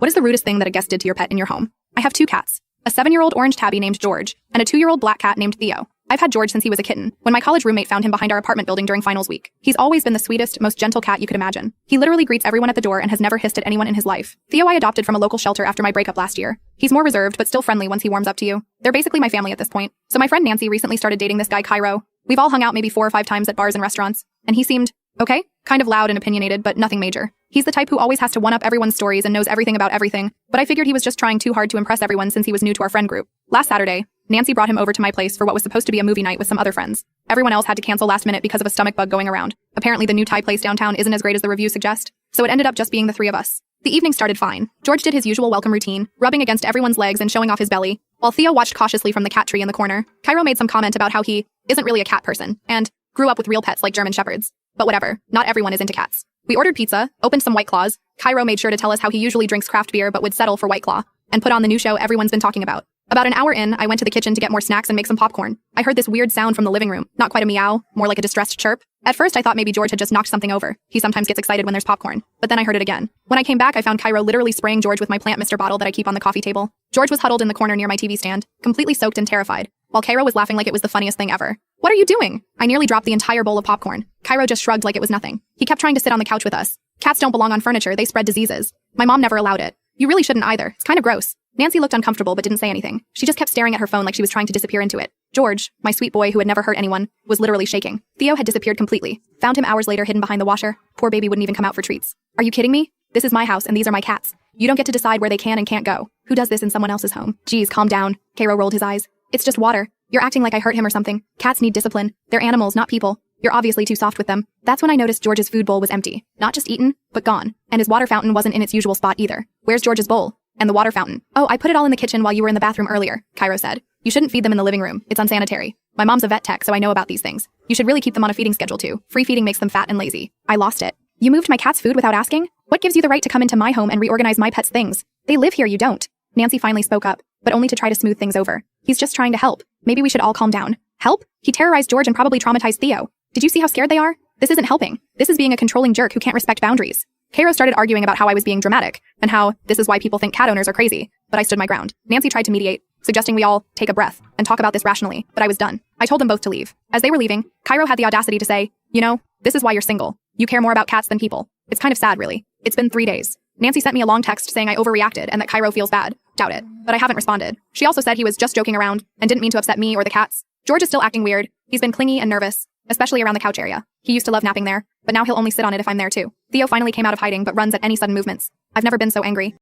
What is the rudest thing that a guest did to your pet in your home? I have two cats. A 7-year-old orange tabby named George, and a 2-year-old black cat named Theo. I've had George since he was a kitten, when my college roommate found him behind our apartment building during finals week. He's always been the sweetest, most gentle cat you could imagine. He literally greets everyone at the door and has never hissed at anyone in his life. Theo I adopted from a local shelter after my breakup last year. He's more reserved, but still friendly once he warms up to you. They're basically my family at this point. So my friend Nancy recently started dating this guy Cairo. We've all hung out maybe 4 or 5 times at bars and restaurants, and he seemed okay, kind of loud and opinionated, but nothing major. He's the type who always has to one-up everyone's stories and knows everything about everything, but I figured he was just trying too hard to impress everyone since he was new to our friend group. Last Saturday, Nancy brought him over to my place for what was supposed to be a movie night with some other friends. Everyone else had to cancel last minute because of a stomach bug going around. Apparently the new Thai place downtown isn't as great as the reviews suggest, so it ended up just being the 3 of us. The evening started fine. George did his usual welcome routine, rubbing against everyone's legs and showing off his belly, while Theo watched cautiously from the cat tree in the corner. Cairo made some comment about how he isn't really a cat person, and grew up with real pets like German shepherds. But whatever, not everyone is into cats. We ordered pizza, opened some White Claws. Cairo made sure to tell us how he usually drinks craft beer but would settle for White Claw, and put on the new show everyone's been talking about. About an hour in, I went to the kitchen to get more snacks and make some popcorn. I heard this weird sound from the living room, not quite a meow, more like a distressed chirp. At first I thought maybe George had just knocked something over. He sometimes gets excited when there's popcorn. But then I heard it again. When I came back, I found Cairo literally spraying George with my Plant Mister bottle that I keep on the coffee table. George was huddled in the corner near my TV stand, completely soaked and terrified, while Cairo was laughing like it was the funniest thing ever. What are you doing? I nearly dropped the entire bowl of popcorn. Cairo just shrugged like it was nothing. He kept trying to sit on the couch with us. Cats don't belong on furniture, they spread diseases. My mom never allowed it. You really shouldn't either, it's kind of gross. Nancy looked uncomfortable but didn't say anything. She just kept staring at her phone like she was trying to disappear into it. George, my sweet boy who had never hurt anyone, was literally shaking. Theo had disappeared completely. Found him hours later hidden behind the washer. Poor baby wouldn't even come out for treats. Are you kidding me? This is my house and these are my cats. You don't get to decide where they can and can't go. Who does this in someone else's home? Geez, calm down. Cairo rolled his eyes. It's just water. You're acting like I hurt him or something. Cats need discipline. They're animals, not people. You're obviously too soft with them. That's when I noticed George's food bowl was empty. Not just eaten, but gone. And his water fountain wasn't in its usual spot either. Where's George's bowl? And the water fountain? Oh, I put it all in the kitchen while you were in the bathroom earlier, Cairo said. You shouldn't feed them in the living room. It's unsanitary. My mom's a vet tech, so I know about these things. You should really keep them on a feeding schedule too. Free feeding makes them fat and lazy. I lost it. You moved my cat's food without asking? What gives you the right to come into my home and reorganize my pet's things? They live here, you don't. Nancy finally spoke up, but only to try to smooth things over. He's just trying to help. Maybe we should all calm down. Help? He terrorized George and probably traumatized Theo. Did you see how scared they are? This isn't helping. This is being a controlling jerk who can't respect boundaries. Cairo started arguing about how I was being dramatic, and how this is why people think cat owners are crazy, but I stood my ground. Nancy tried to mediate, suggesting we all take a breath and talk about this rationally, but I was done. I told them both to leave. As they were leaving, Cairo had the audacity to say, you know, this is why you're single. You care more about cats than people. It's kind of sad, really. It's been 3 days. Nancy sent me a long text saying I overreacted and that Cairo feels bad. Doubt it. But I haven't responded. She also said he was just joking around and didn't mean to upset me or the cats. George is still acting weird. He's been clingy and nervous, especially around the couch area. He used to love napping there, but now he'll only sit on it if I'm there too. Theo finally came out of hiding but runs at any sudden movements. I've never been so angry.